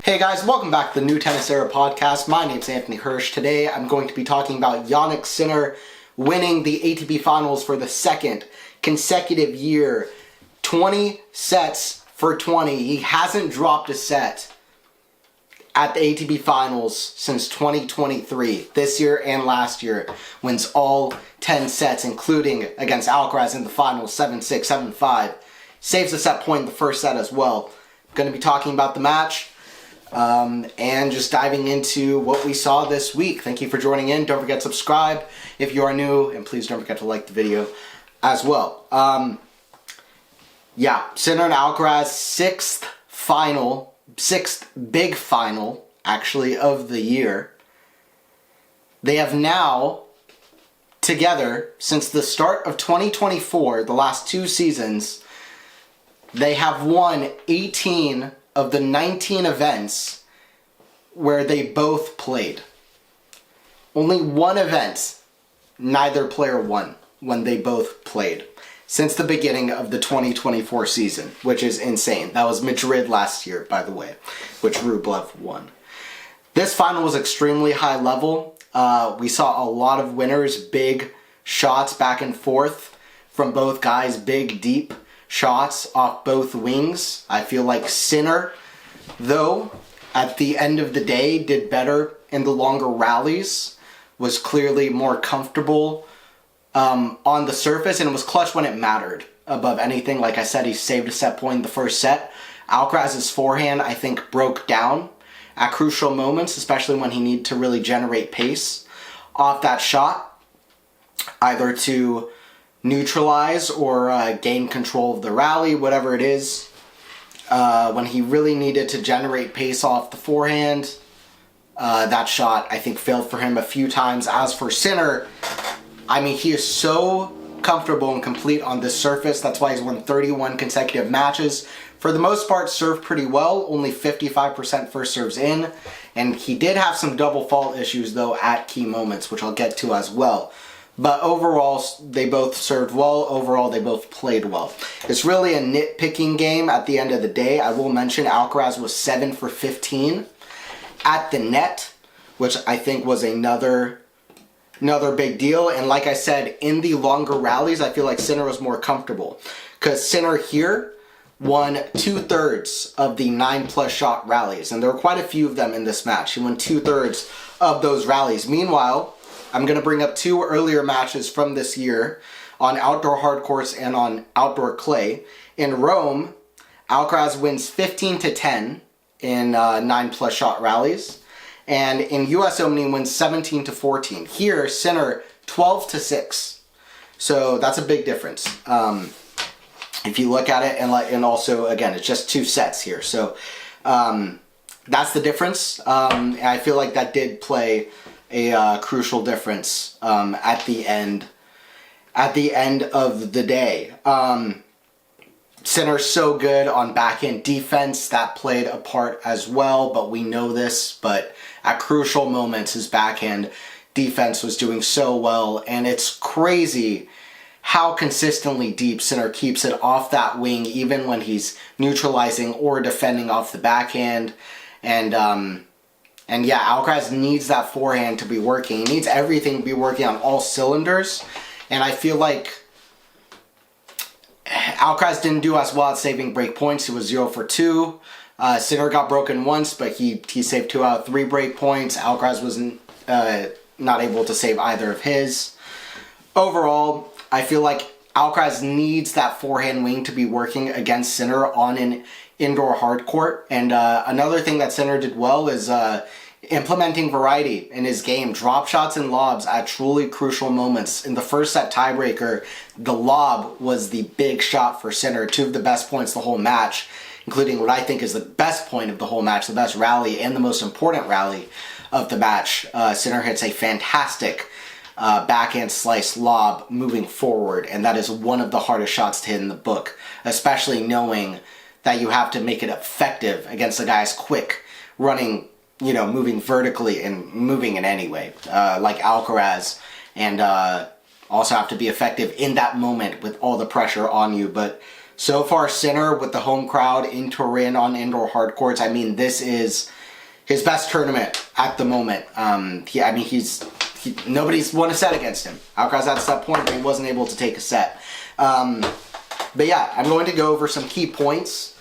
Hey guys, welcome back to the New Tennis Era podcast. My name's Anthony Hirsch. Today I'm going to be talking about Jannik Sinner winning the ATP Finals for the second consecutive year. 20 sets for 20. He hasn't dropped a set at the ATP Finals since 2023. This year and last year. Wins all 10 sets, including against Alcaraz in the finals, 7-6, 7-5. Saves a set point in the first set as well. Going to be talking about the match. And just diving into what we saw this week. Thank you for joining in. Don't forget to subscribe if you are new, and please don't forget to like the video as well. Sinner and Alcaraz, sixth big final, actually, of the year. They have now, together, since the start of 2024, the last two seasons, they have won 18 of the 19 events where they both played. Only one event neither player won when they both played since the beginning of the 2024 season, which is insane. That was Madrid last year, by the way, which Rublev won. This final was extremely high level. We saw a lot of winners, big shots back and forth from both guys, big, deep shots off both wings. I feel like Sinner, though, at the end of the day, did better in the longer rallies, was clearly more comfortable on the surface, and was clutch when it mattered above anything. Like I said, he saved a set point in the first set. Alcaraz's forehand, I think, broke down at crucial moments, especially when he needed to really generate pace off that shot, either to neutralize or gain control of the rally, whatever it is. When he really needed to generate pace off the forehand, that shot, I think, failed for him a few times. As for Sinner, I mean, he is so comfortable and complete on this surface. That's why he's won 31 consecutive matches. For the most part, served pretty well, only 55% first serves in. And he did have some double fault issues, though, at key moments, which I'll get to as well. But overall, they both served well. Overall, they both played well. It's really a nitpicking game at the end of the day. I will mention Alcaraz was 7 for 15 at the net, which I think was another big deal. And like I said, in the longer rallies, I feel like Sinner was more comfortable. Because Sinner here won 2/3 of the 9+ shot rallies. And there were quite a few of them in this match. He won 2/3 of those rallies. Meanwhile, I'm going to bring up two earlier matches from this year on outdoor hard courts and on outdoor clay. In Rome, Alcaraz wins 15-10 in 9+ shot rallies. And in US Open, he wins 17-14. Here, Sinner, 12-6. So that's a big difference. If you look at it, and also, again, it's just two sets here. So that's the difference. And I feel like that did play a crucial difference at the end of the day. Sinner's so good on backhand defense. That played a part as well, but we know this. But at crucial moments, his backhand defense was doing so well, and it's crazy how consistently deep Sinner keeps it off that wing, even when he's neutralizing or defending off the backhand. And yeah, Alcaraz needs that forehand to be working. He needs everything to be working on all cylinders. And I feel like Alcaraz didn't do as well at saving break points. He was 0 for 2. Sinner got broken once, but he saved 2 out of 3 break points. Alcaraz wasn't not able to save either of his. Overall, I feel like Alcaraz needs that forehand wing to be working against Sinner on an indoor hard court. And another thing that Sinner did well is implementing variety in his game. Drop shots and lobs at truly crucial moments. In the first set tiebreaker, the lob was the big shot for Sinner. 2 of the best points the whole match, including what I think is the best point of the whole match, the best rally and the most important rally of the match. Sinner hits a fantastic backhand slice lob moving forward, and that is one of the hardest shots to hit in the book, especially knowing that you have to make it effective against a guy's quick, running, moving vertically and moving in any way, like Alcaraz, and also have to be effective in that moment with all the pressure on you. But So far, Sinner with the home crowd in Turin on indoor hard courts, I mean, this is his best tournament at the moment. Nobody's won a set against him. Alcaraz had a set point, but he wasn't able to take a set. But yeah, I'm going to go over some key points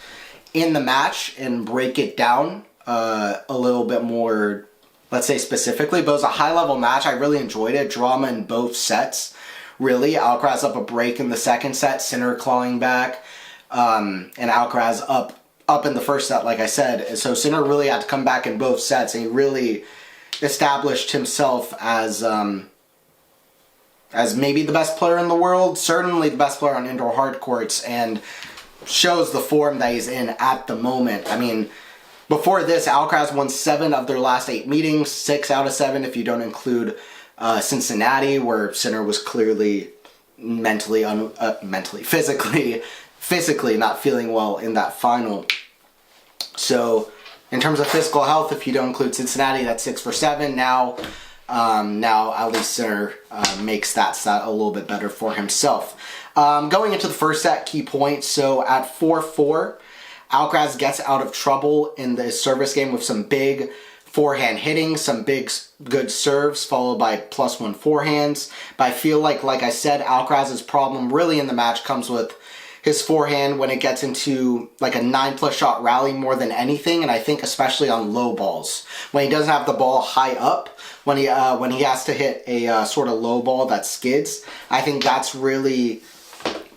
in the match and break it down a little bit more, let's say specifically. But it was a high-level match. I really enjoyed it. Drama in both sets. Really, Alcaraz up a break in the second set, Sinner clawing back, and Alcaraz up in the first set, like I said. So Sinner really had to come back in both sets, and he really established himself as maybe the best player in the world, certainly the best player on indoor hard courts, and shows the form that he's in at the moment. I mean, before this, Alcaraz won 7 of their last 8 meetings, 6 out of 7 if you don't include Cincinnati, where Sinner was clearly physically not feeling well in that final. So, in terms of physical health, if you don't include Cincinnati, that's 6 for 7. Now at least Sinner makes that stat a little bit better for himself. Going into the first set, key points. So at 4-4, Alcaraz gets out of trouble in the service game with some big forehand hitting, some big good serves, followed by +1 forehands. But I feel like I said, Alcaraz's problem really in the match comes with his forehand when it gets into like a 9+ shot rally more than anything, and I think especially on low balls. When he doesn't have the ball high up, when he has to hit a sort of low ball that skids, I think that's really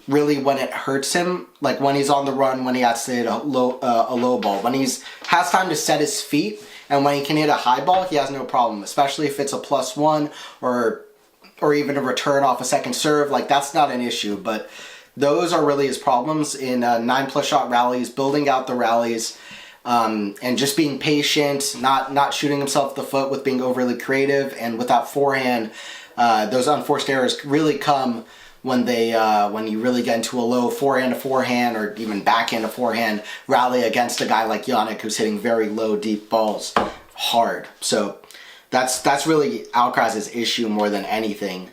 when it hurts him. Like when he's on the run, when he has to hit a low ball. When he's has time to set his feet, and when he can hit a high ball, he has no problem, especially if it's a +1 or even a return off a second serve. Like that's not an issue, but those are really his problems in 9+ shot rallies, building out the rallies, and just being patient, not shooting himself in the foot with being overly creative. And with that forehand, those unforced errors really come when you really get into a low forehand to forehand or even backhand to forehand rally against a guy like Jannik who's hitting very low, deep balls hard. So that's really Alcaraz's issue more than anything.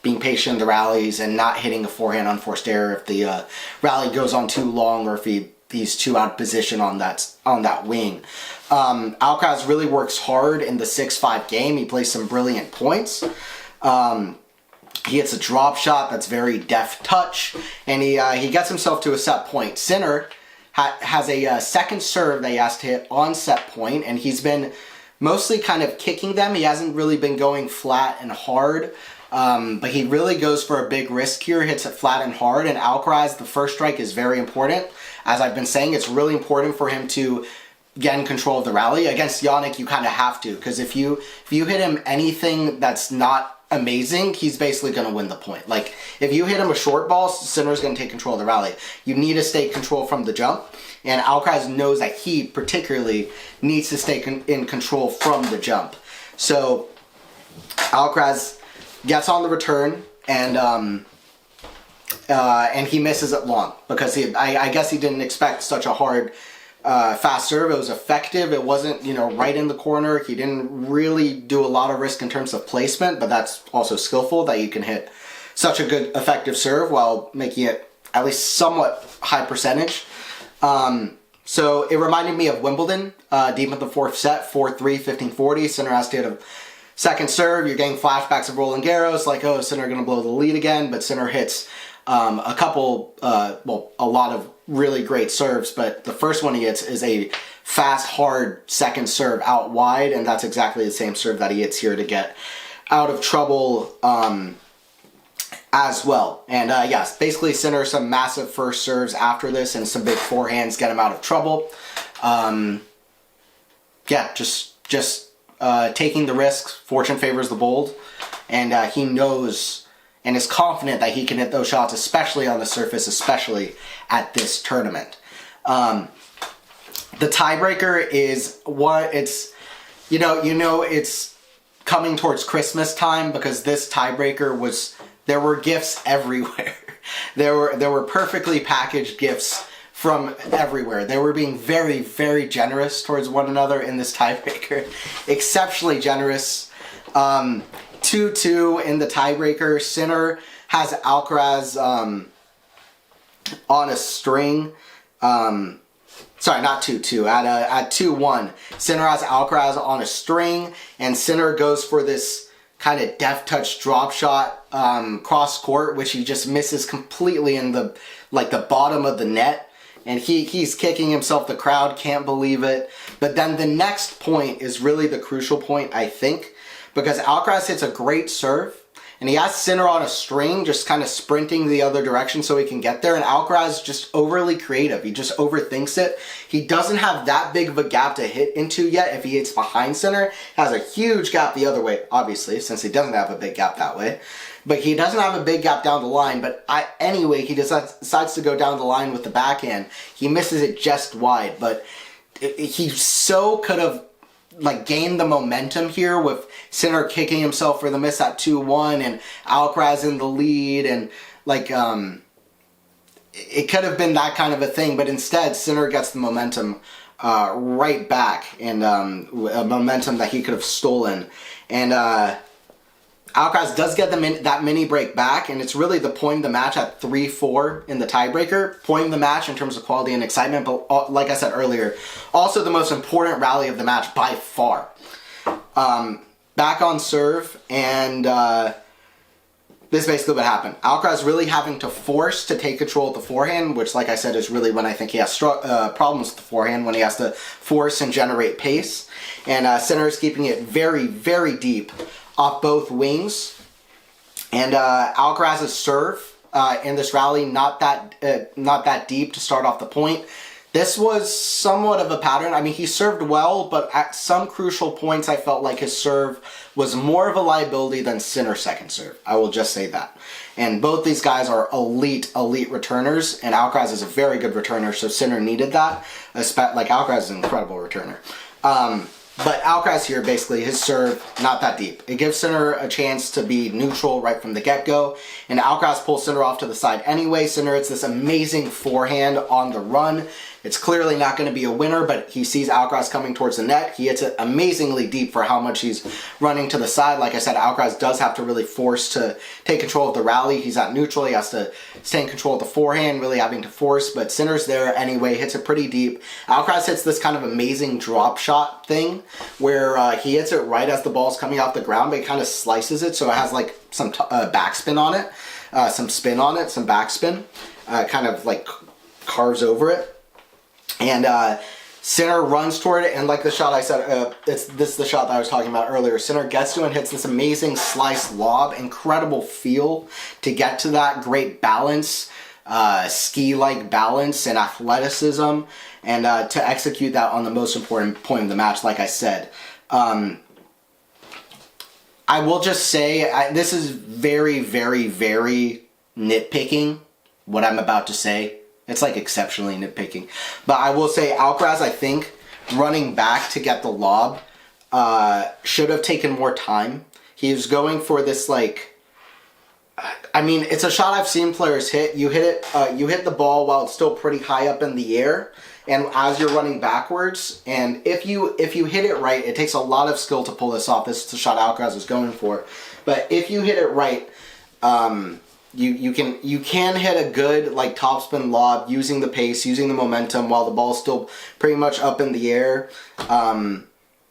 Being patient in the rallies and not hitting a forehand unforced error if the rally goes on too long or if he's too out of position on that wing. Alcaraz really works hard in the 6-5 game. He plays some brilliant points. He hits a drop shot that's very deft touch, and he gets himself to a set point. Sinner has a second serve that he has to hit on set point, and he's been mostly kind of kicking them. He hasn't really been going flat and hard, but he really goes for a big risk here, hits it flat and hard, and Alcaraz, the first strike is very important. As I've been saying, it's really important for him to get in control of the rally. Against Jannik, you kind of have to, because if you hit him anything that's not amazing, he's basically going to win the point. Like, if you hit him a short ball, Sinner's going to take control of the rally. You need to stay control from the jump, and Alcaraz knows that he particularly needs to stay in control from the jump. So, Alcaraz gets on the return, and he misses it long, because I guess he didn't expect such a hard fast serve. It was effective. It wasn't, right in the corner. He didn't really do a lot of risk in terms of placement, but that's also skillful that you can hit such a good effective serve while making it at least somewhat high percentage. So it reminded me of Wimbledon, deep in the fourth set, 4-3, 15-40. Sinner has to hit a second serve. You're getting flashbacks of Roland Garros, like, oh, Sinner going to blow the lead again, but Sinner hits a lot of really great serves, but the first one he hits is a fast, hard second serve out wide, and that's exactly the same serve that he hits here to get out of trouble as well. And yes, basically Sinner some massive first serves after this and some big forehands get him out of trouble. Just taking the risks. Fortune favors the bold, and he knows and is confident that he can hit those shots, especially on the surface, especially at this tournament. The tiebreaker is what it's, it's coming towards Christmas time, because this tiebreaker there were gifts everywhere. There were perfectly packaged gifts from everywhere. They were being very, very generous towards one another in this tiebreaker. Exceptionally generous. 2-2 in the tiebreaker. Sinner has Alcaraz on a string. Sorry, not 2-2. At 2-1, Sinner has Alcaraz on a string, and Sinner goes for this kind of deft touch drop shot cross court, which he just misses completely in the bottom of the net. And he's kicking himself. The crowd can't believe it. But then the next point is really the crucial point, I think, because Alcaraz hits a great serve, and he has Sinner on a string, just kind of sprinting the other direction so he can get there. And Alcaraz is just overly creative. He just overthinks it. He doesn't have that big of a gap to hit into yet if he hits behind Sinner. Has a huge gap the other way, obviously, since he doesn't have a big gap that way. But he doesn't have a big gap down the line. But anyway, he decides to go down the line with the backhand. He misses it just wide. But he so could have gained the momentum here with Sinner kicking himself for the miss at 2-1 and Alcaraz in the lead, and it could have been that kind of a thing, but instead Sinner gets the momentum right back, and a momentum that he could have stolen, and Alcaraz does get that mini break back, and it's really the point of the match at 3-4 in the tiebreaker. Point of the match in terms of quality and excitement, but like I said earlier, also the most important rally of the match by far. Back on serve, and this is basically what happened. Alcaraz really having to force to take control of the forehand, which, like I said, is really when I think he has problems with the forehand, when he has to force and generate pace. And Sinner is keeping it very, very deep off both wings. And Alcaraz's serve in this rally, not that deep to start off the point. This was somewhat of a pattern. I mean, he served well, but at some crucial points I felt like his serve was more of a liability than Sinner's second serve. I will just say that. And both these guys are elite returners, and Alcaraz is a very good returner, so Sinner needed that. Alcaraz is an incredible returner. But Alcaraz here, basically, his serve, not that deep. It gives Sinner a chance to be neutral right from the get-go, and Alcaraz pulls Sinner off to the side anyway. Sinner hits this amazing forehand on the run. It's clearly not going to be a winner, but he sees Alcaraz coming towards the net. He hits it amazingly deep for how much he's running to the side. Like I said, Alcaraz does have to really force to take control of the rally. He's at neutral. He has to stay in control of the forehand, really having to force, but Sinner's there anyway, hits it pretty deep. Alcaraz hits this kind of amazing drop shot thing where he hits it right as the ball's coming off the ground, but he kind of slices it so it has like some backspin on it, some spin on it, some backspin, kind of like carves over it. And Sinner runs toward it, and like the shot I said, this is the shot that I was talking about earlier. Sinner gets to and hits this amazing slice lob, incredible feel to get to that, great balance, ski-like balance and athleticism, and to execute that on the most important point of the match, like I said. I will just say, this is very, very, very nitpicking, what I'm about to say. It's like exceptionally nitpicking. But I will say Alcaraz, I think, running back to get the lob, should have taken more time. He was going for this I mean, it's a shot I've seen players hit. You hit the ball while it's still pretty high up in the air, and as you're running backwards, and if you hit it right, it takes a lot of skill to pull this off. This is the shot Alcaraz was going for. But if you hit it right, you can hit a good topspin lob using the pace, using the momentum while the ball's still pretty much up in the air.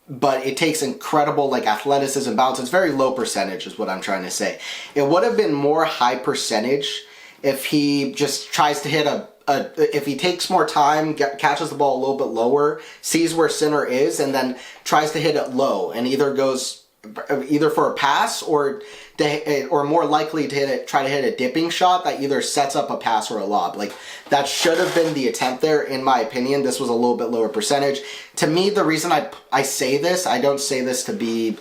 But it takes incredible athleticism, bounce. It's very low percentage is what I'm trying to say. It would have been more high percentage if he just tries to hit if he takes more time, catches the ball a little bit lower, sees where Sinner is, and then tries to hit it low, and either for a pass or more likely to try to hit a dipping shot that either sets up a pass or a lob. That should have been the attempt there, in my opinion. This was a little bit lower percentage. To me, the reason I say this, I don't say this to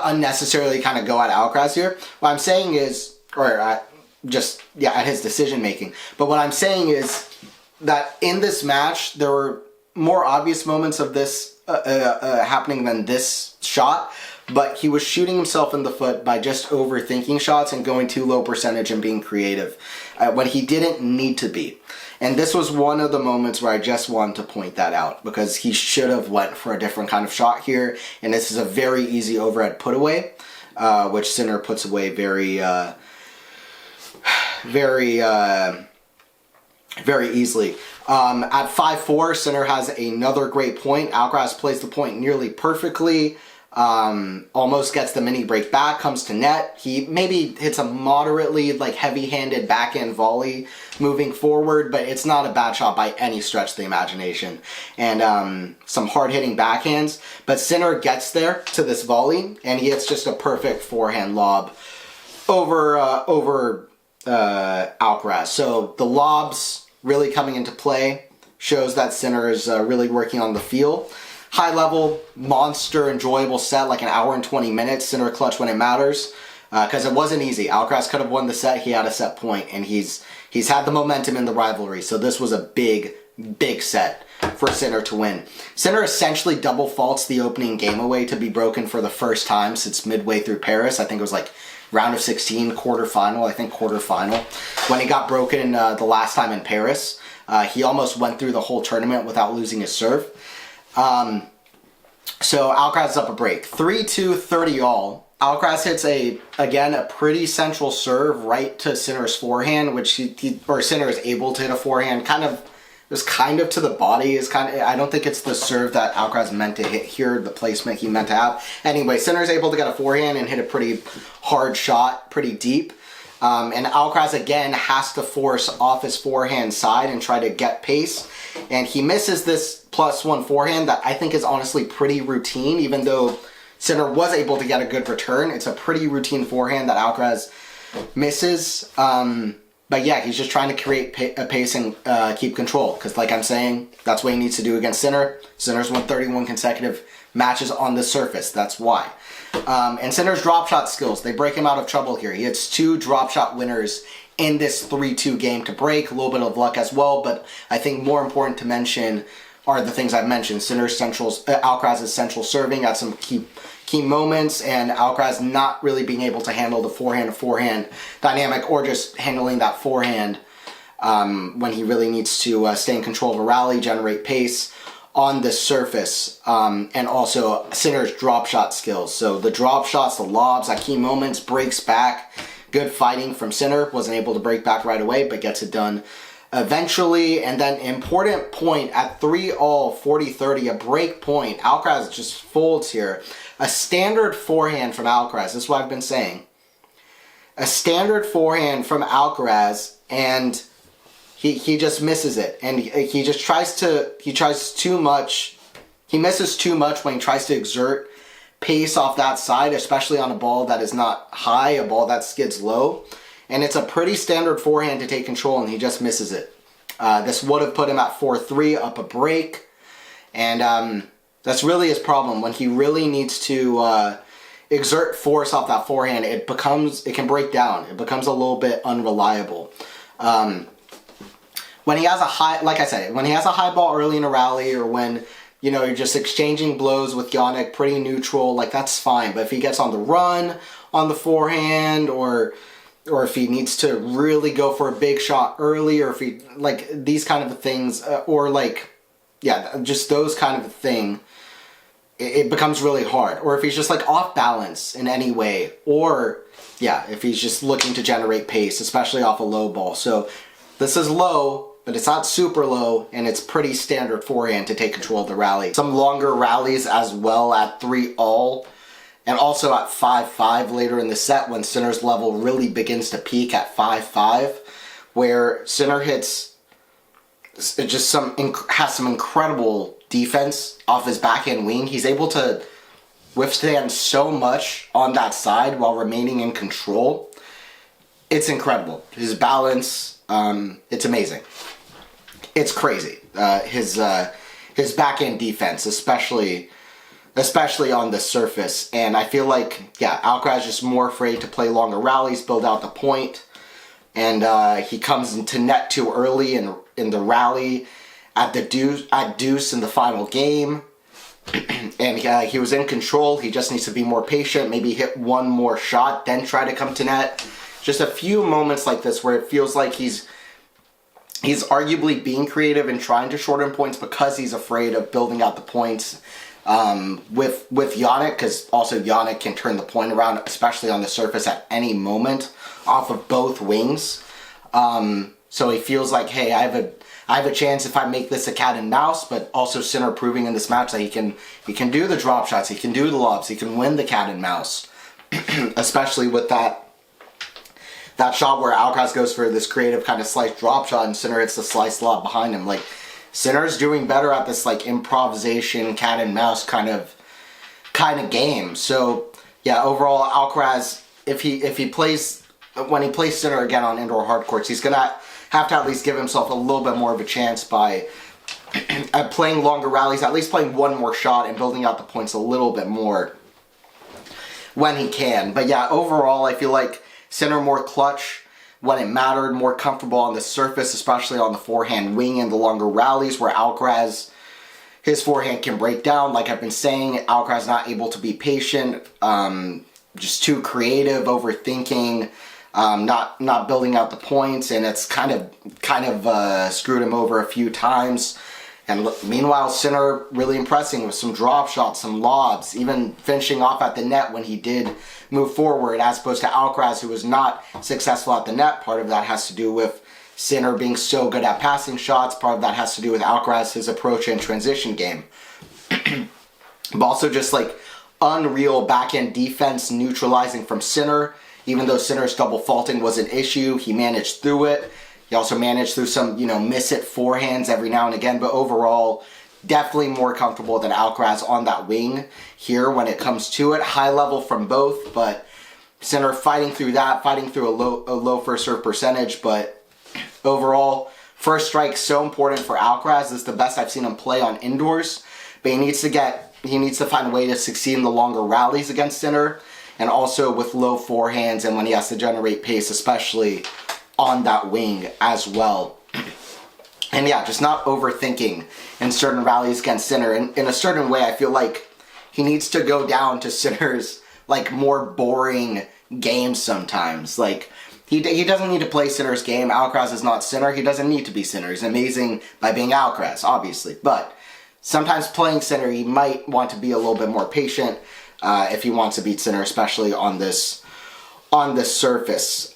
unnecessarily kind of go at Alcaraz here. What I'm saying is, at his decision making. But what I'm saying is that in this match, there were more obvious moments of this happening than this shot, but he was shooting himself in the foot by just overthinking shots and going too low percentage and being creative when he didn't need to be. And this was one of the moments where I just wanted to point that out, because he should have went for a different kind of shot here, and this is a very easy overhead put away, which Sinner puts away very very easily. At 5-4, Sinner has another great point. Alcaraz plays the point nearly perfectly. Almost gets the mini break back, comes to net. He maybe hits a moderately like heavy-handed backhand volley moving forward, but it's not a bad shot by any stretch of the imagination. And some hard-hitting backhands. But Sinner gets there to this volley, and he hits just a perfect forehand lob over Alcaraz. So the lobs really coming into play shows that Sinner is really working on the feel. High level, monster, enjoyable set, like an hour and 20 minutes. Sinner clutch when it matters, because it wasn't easy. Alcaraz could have won the set. He had a set point, and he's had the momentum in the rivalry. So this was a big set for Sinner to win. Sinner essentially double faults the opening game away to be broken for the first time since midway through Paris. I think it was like round of 16, quarterfinal, when he got broken the last time in Paris. He almost went through the whole tournament without losing his serve. So Alcaraz is up a break. 3-2, 30 all. Alcaraz hits a pretty central serve right to Sinner's forehand, which Sinner is able to hit a forehand kind of to the body. I don't think it's the serve that Alcaraz meant to hit here, the placement he meant to have. Anyway, Sinner's able to get a forehand and hit a pretty hard shot, pretty deep. And Alcaraz again has to force off his forehand side and try to get pace. And he misses this +1 forehand that I think is honestly pretty routine, even though Sinner was able to get a good return. It's a pretty routine forehand that Alcaraz misses. But yeah, he's just trying to create a pace and keep control. Because like I'm saying, that's what he needs to do against Sinner. Sinner's won 31 consecutive matches on the surface. That's why. And Sinner's drop shot skills, they break him out of trouble here. He hits 2 drop shot winners in this 3-2 game to break. A little bit of luck as well, but I think more important to mention are the things I've mentioned. Alcaraz's central serving at some key moments, and Alcaraz not really being able to handle the forehand dynamic, or just handling that forehand when he really needs to stay in control of a rally, generate pace on the surface, and also Sinner's drop shot skills. So the drop shots, the lobs at key moments, breaks back. Good fighting from Sinner. Wasn't able to break back right away, but gets it done eventually. And then important point at 3-all, 40-30, a break point. Alcaraz just folds here. A standard forehand from Alcaraz. This is what I've been saying. A standard forehand from Alcaraz, and he just misses it. And he tries too much. He misses too much when he tries to exert pace off that side, especially on a ball that is not high, a ball that skids low. And it's a pretty standard forehand to take control, and he just misses it. This would have put him at 4-3, up a break. And that's really his problem. When he really needs to exert force off that forehand, it can break down. It becomes a little bit unreliable. When he has a high ball early in a rally, or when you're just exchanging blows with Jannik, pretty neutral, like that's fine. But if he gets on the run on the forehand, or if he needs to really go for a big shot early, or if he, like, these kind of things, just those kind of thing, it becomes really hard. Or if he's just like off balance in any way, or if he's just looking to generate pace, especially off a low ball. So this is low, but it's not super low, and it's pretty standard forehand to take control of the rally. Some longer rallies as well at 3-all, and also at 5-5 later in the set, when Sinner's level really begins to peak at 5-5, where Sinner has some incredible defense off his backhand wing. He's able to withstand so much on that side while remaining in control. It's incredible. His balance, it's amazing. It's crazy. His backhand defense, especially on the surface. And I feel like, Alcaraz is just more afraid to play longer rallies, build out the point. And he comes into net too early in the rally at deuce in the final game. And he was in control. He just needs to be more patient, maybe hit one more shot, then try to come to net. Just a few moments like this where it feels like he's arguably being creative and trying to shorten points because he's afraid of building out the points with Jannik, because also Jannik can turn the point around, especially on the surface at any moment off of both wings. So he feels like, hey, I have a chance if I make this a cat and mouse, but also Sinner proving in this match that he can do the drop shots, he can do the lobs, he can win the cat and mouse. Especially with that shot where Alcaraz goes for this creative kind of slice drop shot and Sinner hits the slice lob behind him. Like, Sinner's doing better at this like improvisation cat and mouse kind of game. So yeah, overall Alcaraz, if he plays, when he plays Sinner again on indoor hard courts, he's gonna have to at least give himself a little bit more of a chance by playing longer rallies, at least playing one more shot and building out the points a little bit more when he can. But yeah, overall I feel like Sinner more clutch when it mattered, more comfortable on the surface, especially on the forehand wing in the longer rallies where Alcaraz, his forehand can break down. Like I've been saying, Alcaraz not able to be patient, just too creative, overthinking, not building out the points, and it's kind of screwed him over a few times. And meanwhile, Sinner really impressing with some drop shots, some lobs, even finishing off at the net when he did move forward, as opposed to Alcaraz, who was not successful at the net. Part of that has to do with Sinner being so good at passing shots. Part of that has to do with Alcaraz, his approach and transition game. But also just like unreal backhand defense neutralizing from Sinner. Even though Sinner's double faulting was an issue, he managed through it. He also managed through some, miss it forehands every now and again, but overall, definitely more comfortable than Alcaraz on that wing here when it comes to it. High level from both, but Sinner fighting through that, fighting through a low first serve percentage, but overall, first strike so important for Alcaraz. This is the best I've seen him play on indoors, but he needs to find a way to succeed in the longer rallies against Sinner, and also with low forehands and when he has to generate pace, especially on that wing as well. And yeah, just not overthinking in certain rallies against Sinner. In a certain way, I feel like he needs to go down to Sinner's like more boring games sometimes. Like he doesn't need to play Sinner's game. Alcaraz is not Sinner. He doesn't need to be Sinner. He's amazing by being Alcaraz, obviously. But sometimes playing Sinner, he might want to be a little bit more patient if he wants to beat Sinner, especially on this surface.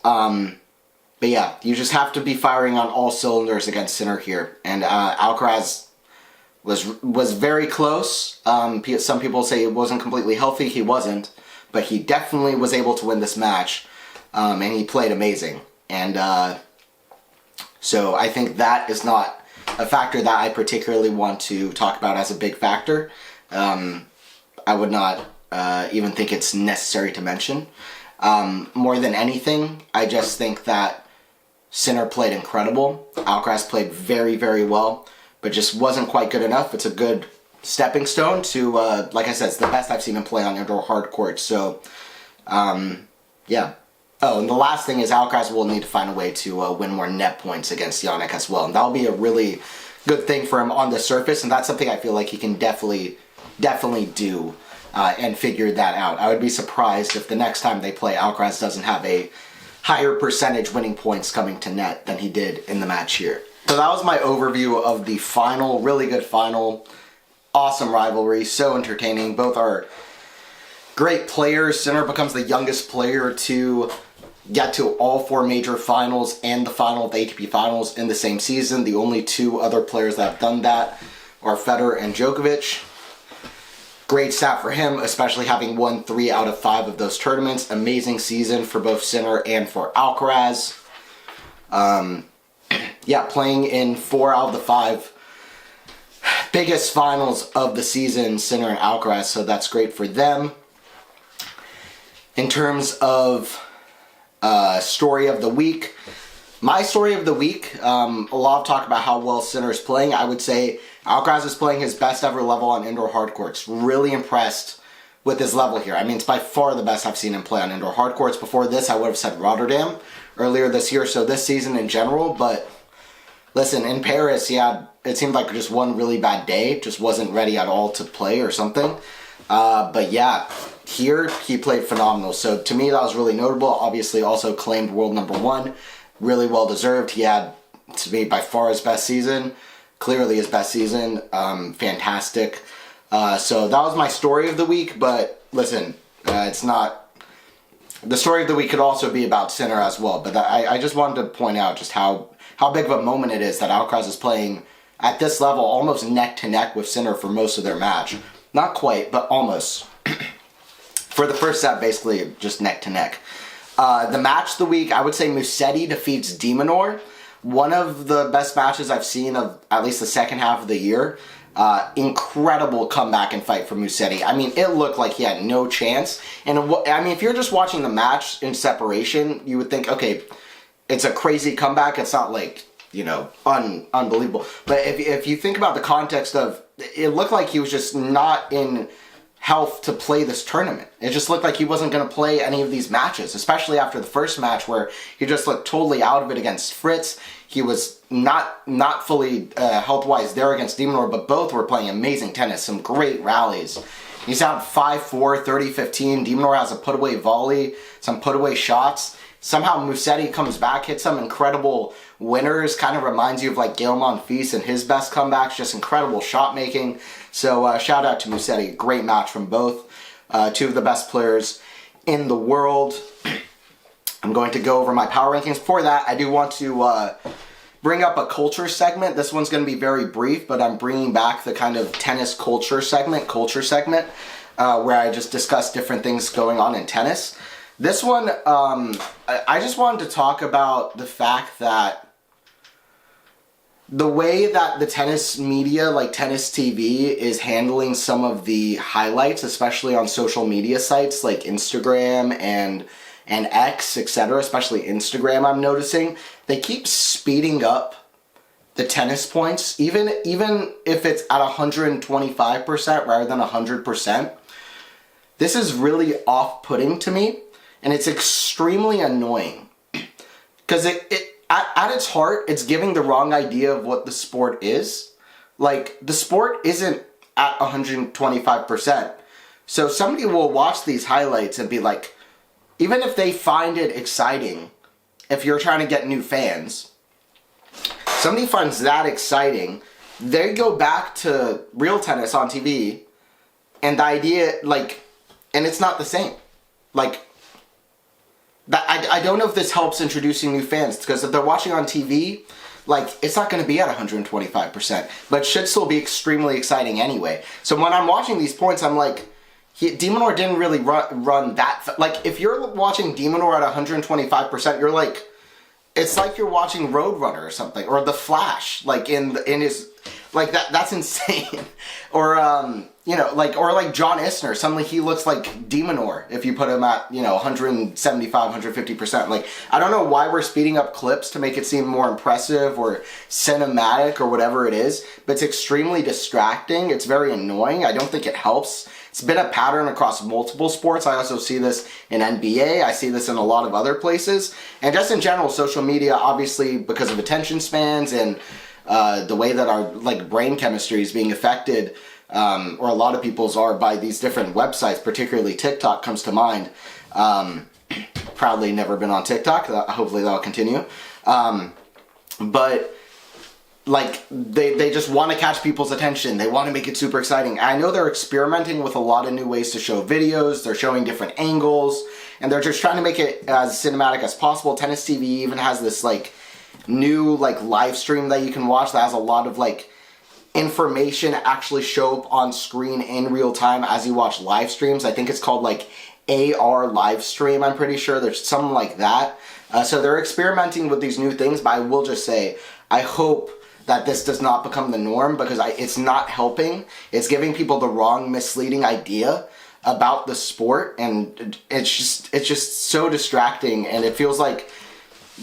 But yeah, you just have to be firing on all cylinders against Sinner here. And Alcaraz was very close. Some people say it wasn't completely healthy. He wasn't. But he definitely was able to win this match. And he played amazing. And so I think that is not a factor that I particularly want to talk about as a big factor. I would not even think it's necessary to mention. More than anything, I just think that Sinner played incredible. Alcaraz played very, very well, but just wasn't quite good enough. It's a good stepping stone to, like I said, it's the best I've seen him play on indoor hard courts. So, yeah. Oh, and the last thing is Alcaraz will need to find a way to win more net points against Jannik as well. And that'll be a really good thing for him on the surface, and that's something I feel like he can definitely do and figure that out. I would be surprised if the next time they play, Alcaraz doesn't have a higher percentage winning points coming to net than he did in the match here. So that was my overview of the final, really good final. Awesome rivalry, so entertaining. Both are great players. Sinner becomes the youngest player to get to all 4 major finals and the final of the ATP Finals in the same season. The only 2 other players that have done that are Federer and Djokovic. Great stat for him, especially having won 3 out of 5 of those tournaments. Amazing season for both Sinner and for Alcaraz. Yeah, playing in 4 out of the 5 biggest finals of the season, Sinner and Alcaraz, so that's great for them. In terms of story of the week, my story of the week, a lot of talk about how well Sinner is playing. I would say Alcaraz is playing his best ever level on indoor hard courts. Really impressed with his level here. I mean, it's by far the best I've seen him play on indoor hard courts. Before this, I would have said Rotterdam earlier this year, so this season in general. But listen, in Paris, it seemed like just one really bad day. Just wasn't ready at all to play or something. But yeah, here he played phenomenal. So to me, that was really notable. Obviously, also claimed world #1. Really well deserved. He had, to me, by far his best season. Clearly his best season. Fantastic. So that was my story of the week. But listen, it's not... The story of the week could also be about Sinner as well. But I just wanted to point out just how how big of a moment it is that Alcaraz is playing at this level almost neck to neck with Sinner for most of their match. Not quite, but almost. For the first set, basically just neck to neck. The match of the week, I would say Musetti defeats de Minaur. One of the best matches I've seen of at least the second half of the year. Incredible comeback and fight from Musetti. I mean, it looked like he had no chance. And I mean, if you're just watching the match in separation, you would think, okay, it's a crazy comeback. It's not like, you know, unbelievable. But if you think about the context of, it looked like he was just not in health to play this tournament. It just looked like he wasn't going to play any of these matches, especially after the first match where he just looked totally out of it against Fritz. He was not fully health-wise there against de Minaur, but both were playing amazing tennis, some great rallies. He's out 5-4, 30-15. De Minaur has a put-away volley, some put-away shots. Somehow Musetti comes back, hits some incredible winners, kind of reminds you of like Gael Monfils and his best comebacks, just incredible shot making. So shout out to Musetti, great match from both, two of the best players in the world. I'm going to go over my power rankings. Before that, I do want to bring up a culture segment. This one's going to be very brief, but I'm bringing back the kind of tennis culture segment, where I just discuss different things going on in tennis. This one, I just wanted to talk about the fact that the way that the tennis media, like tennis TV, is handling some of the highlights, especially on social media sites like Instagram and X, etc., especially Instagram, I'm noticing, they keep speeding up the tennis points, even if it's at 125% rather than 100%. This is really off-putting to me. And it's extremely annoying because at its heart, it's giving the wrong idea of what the sport is. Like, the sport isn't at 125%. So somebody will watch these highlights and be like, even if they find it exciting, if you're trying to get new fans, somebody finds that exciting, they go back to real tennis on TV, and the idea, like, and it's not the same. Like, I don't know if this helps introducing new fans, because if they're watching on TV, like, it's not going to be at 125%, but it should still be extremely exciting anyway. So when I'm watching these points, I'm like, de Minaur didn't really run that. Like, if you're watching de Minaur at 125%, you're like, it's like you're watching Roadrunner or something, or The Flash, like in his, like that's insane. Or you know, like John Isner, suddenly he looks like de Minaur if you put him at, you know, 175, 150%. Like, I don't know why we're speeding up clips to make it seem more impressive or cinematic or whatever it is, but it's extremely distracting. It's very annoying. I don't think it helps. It's been a pattern across multiple sports. I also see this in NBA. I see this in a lot of other places. And just in general, social media, obviously, because of attention spans and the way that our, like, brain chemistry is being affected, or a lot of people's are, by these different websites, particularly TikTok comes to mind. Proudly never been on TikTok. Hopefully that'll continue. But like, they just want to catch people's attention. They want to make it super exciting. I know they're experimenting with a lot of new ways to show videos. They're showing different angles, and they're just trying to make it as cinematic as possible. Tennis TV even has this, like, new, like, live stream that you can watch that has a lot of, like, information actually show up on screen in real time as you watch live streams. I think it's called, like, AR live stream, I'm pretty sure. There's something like that. So they're experimenting with these new things, but I will just say, I hope that this does not become the norm, because it's not helping. It's giving people the wrong, misleading idea about the sport, and it's just so distracting, and it feels like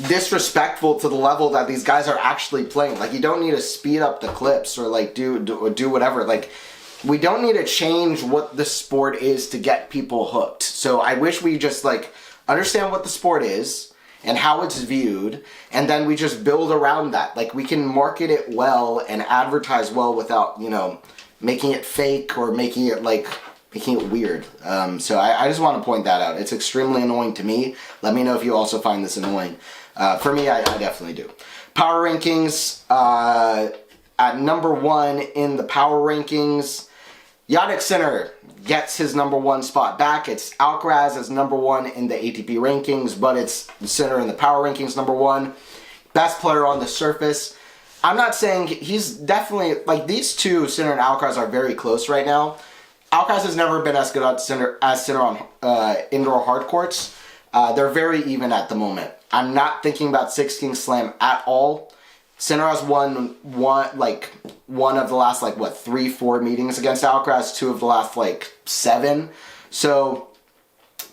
disrespectful to the level that these guys are actually playing. Like, you don't need to speed up the clips or, like, do whatever. Like, we don't need to change what the sport is to get people hooked. So I wish we just, like, understand what the sport is and how it's viewed, and then we just build around that. Like, we can market it well and advertise well without, you know, making it fake or making it weird. So I just want to point that out. It's extremely annoying to me. Let me know if you also find this annoying. For me, I definitely do. Power rankings, at number 1 in the power rankings, Jannik Sinner gets his number 1 spot back. It's Alcaraz as number 1 in the ATP rankings, but it's Sinner in the power rankings number 1. best player on the surface. I'm not saying he's definitely, like, these two, Sinner and Alcaraz, are very close right now. Alcaraz has never been as good at Sinner on indoor hard courts. They're very even at the moment. I'm not thinking about Six Kings Slam at all. Sinner has won one of the last 3-4 meetings against Alcaraz, 2 of the last 7. So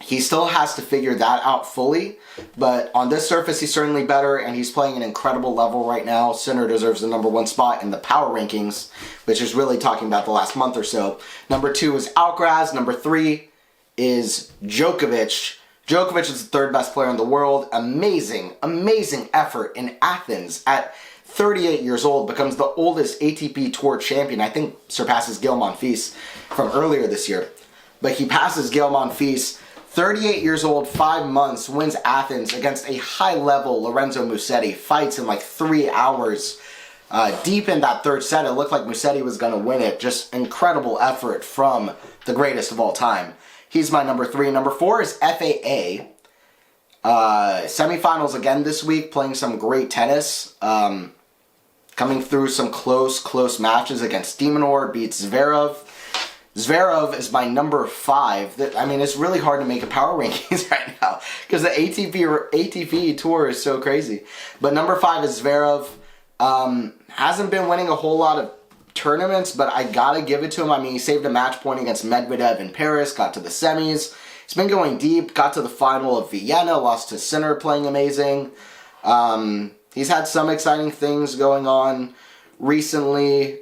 he still has to figure that out fully. But on this surface, he's certainly better, and he's playing an incredible level right now. Sinner deserves the number 1 spot in the power rankings, which is really talking about the last month or so. Number 2 is Alcaraz. Number 3 is Djokovic. Djokovic is the 3rd best player in the world. Amazing effort in Athens at 38 years old. Becomes the oldest ATP Tour champion. I think surpasses Gael Monfils from earlier this year. But he passes Gael Monfils. 38 years old, 5 months, wins Athens against a high-level Lorenzo Musetti. Fights in 3 hours. Deep in that 3rd set, it looked like Musetti was going to win it. Just incredible effort from the greatest of all time. He's my number 3. Number 4 is FAA. Semifinals again this week, playing some great tennis. Coming through some close matches against De Minaur, beats Zverev. Zverev is my number 5. I mean, it's really hard to make a power rankings right now because the ATP Tour is so crazy. But number 5 is Zverev. Hasn't been winning a whole lot of tournaments, but I gotta give it to him. I mean, he saved a match point against Medvedev in Paris, got to the semis. He's been going deep, got to the final of Vienna, lost to Sinner, playing amazing. He's had some exciting things going on recently.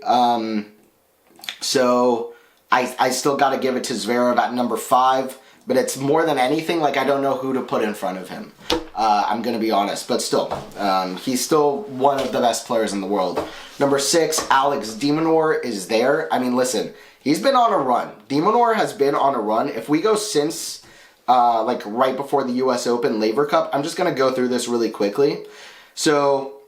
So I still got to give it to Zverev at number 5, but it's more than anything, I don't know who to put in front of him. I'm going to be honest, but still, he's still one of the best players in the world. Number 6, Alex De Minaur is there. I mean, listen, he's been on a run. De Minaur has been on a run. If we go since, right before the U.S. Open Laver Cup, I'm just going to go through this really quickly. So,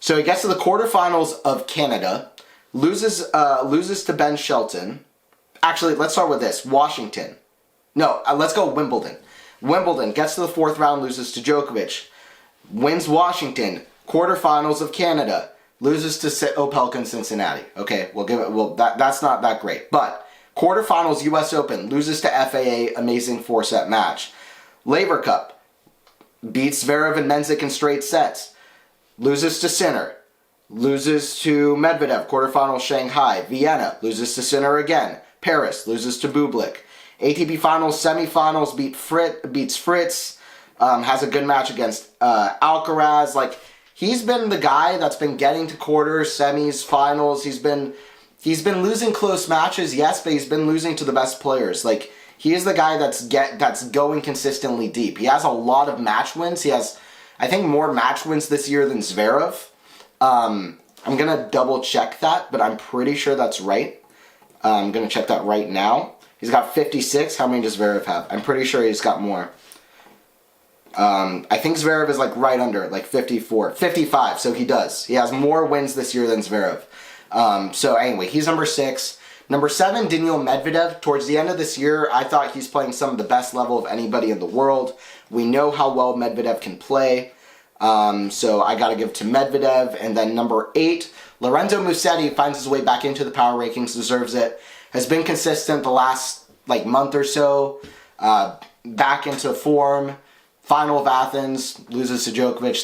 so he gets to the quarterfinals of Canada. Loses to Ben Shelton. Actually, let's start with this. Washington. No, let's go Wimbledon. Wimbledon gets to the 4th round, loses to Djokovic. Wins Washington. Quarterfinals of Canada. Loses to Opelka in Cincinnati. Okay, we'll give it. Well, that's not that great. But quarterfinals U.S. Open, loses to FAA. Amazing 4-set match. Laver Cup. Beats Zverev and Mensik in straight sets. Loses to Sinner. Loses to Medvedev, quarterfinal Shanghai. Vienna, loses to Sinner again. Paris, loses to Bublik. ATP Finals, semifinals, beats Fritz. Has a good match against Alcaraz. He's been the guy that's been getting to quarters, semis, finals. He's been losing close matches, yes, but he's been losing to the best players. He is the guy that's going consistently deep. He has a lot of match wins. He has, I think, more match wins this year than Zverev. I'm going to double check that, but I'm pretty sure that's right. I'm going to check that right now. He's got 56. How many does Zverev have? I'm pretty sure he's got more. I think Zverev is right under, 54. 55, so he does. He has more wins this year than Zverev. So anyway, he's number 6. Number 7, Daniil Medvedev. Towards the end of this year, I thought he's playing some of the best level of anybody in the world. We know how well Medvedev can play. So I got to give it to Medvedev. And then number 8, Lorenzo Musetti finds his way back into the power rankings, deserves it. Has been consistent the last month or so. Back into form. Final of Athens, loses to Djokovic.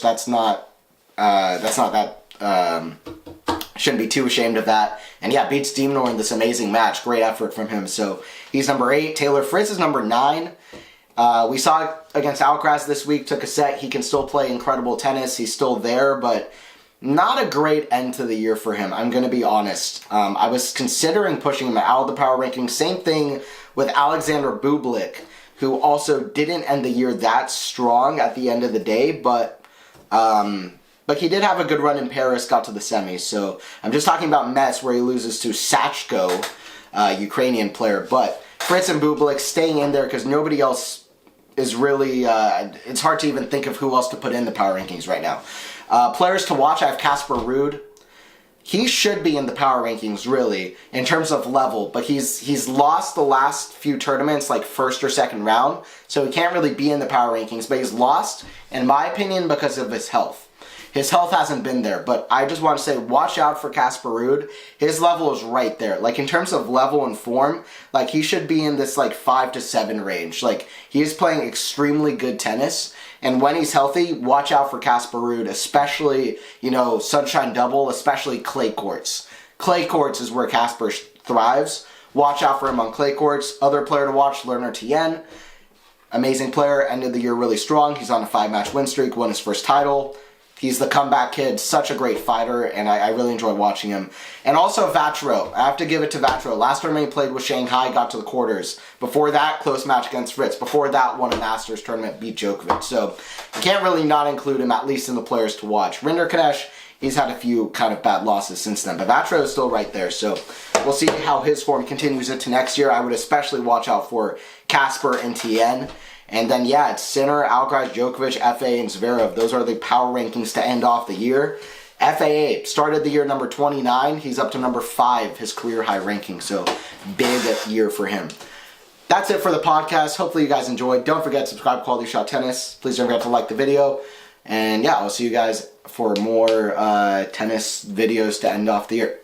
Shouldn't be too ashamed of that. And yeah, beats De Minaur in this amazing match. Great effort from him. So he's number 8. Taylor Fritz is number 9. We saw it against Alcaraz this week, took a set. He can still play incredible tennis. He's still there, but not a great end to the year for him. I'm going to be honest. I was considering pushing him out of the power rankings. Same thing with Alexander Bublik, who also didn't end the year that strong at the end of the day, but he did have a good run in Paris, got to the semis. So I'm just talking about Metz, where he loses to Sachko, Ukrainian player. But Fritz and Bublik staying in there because nobody else is really, it's hard to even think of who else to put in the power rankings right now. Players to watch, I have Casper Ruud. He should be in the power rankings, really, in terms of level, but he's lost the last few tournaments, 1st or 2nd round, so he can't really be in the power rankings, but he's lost, in my opinion, because of his health. His health hasn't been there, but I just want to say, watch out for Casper Ruud. His level is right there. Like, in terms of level and form, like, he should be in this, like, 5 to 7 range. Like, he is playing extremely good tennis, and when he's healthy, watch out for Casper Ruud, especially, you know, Sunshine Double, especially clay courts. Clay courts is where Casper thrives. Watch out for him on clay courts. Other player to watch, Lerner Tien. Amazing player, ended the year really strong. He's on a 5-match win streak, won his first title. He's the comeback kid, such a great fighter, and I really enjoy watching him. And also Vatro. I have to give it to Vatro. Last tournament he played with Shanghai, got to the quarters. Before that, close match against Fritz. Before that, won a Masters tournament, beat Djokovic. So, you can't really not include him, at least in the players to watch. Rinderknecht, he's had a few kind of bad losses since then, but Vatro is still right there. So, we'll see how his form continues into next year. I would especially watch out for Casper and Tien. And then, yeah, it's Sinner, Alcaraz, Djokovic, FA, and Zverev. Those are the power rankings to end off the year. FAA started the year number 29. He's up to number 5, his career high ranking. So, big year for him. That's it for the podcast. Hopefully you guys enjoyed. Don't forget to subscribe to Quality Shot Tennis. Please don't forget to like the video. And yeah, I'll see you guys for more tennis videos to end off the year.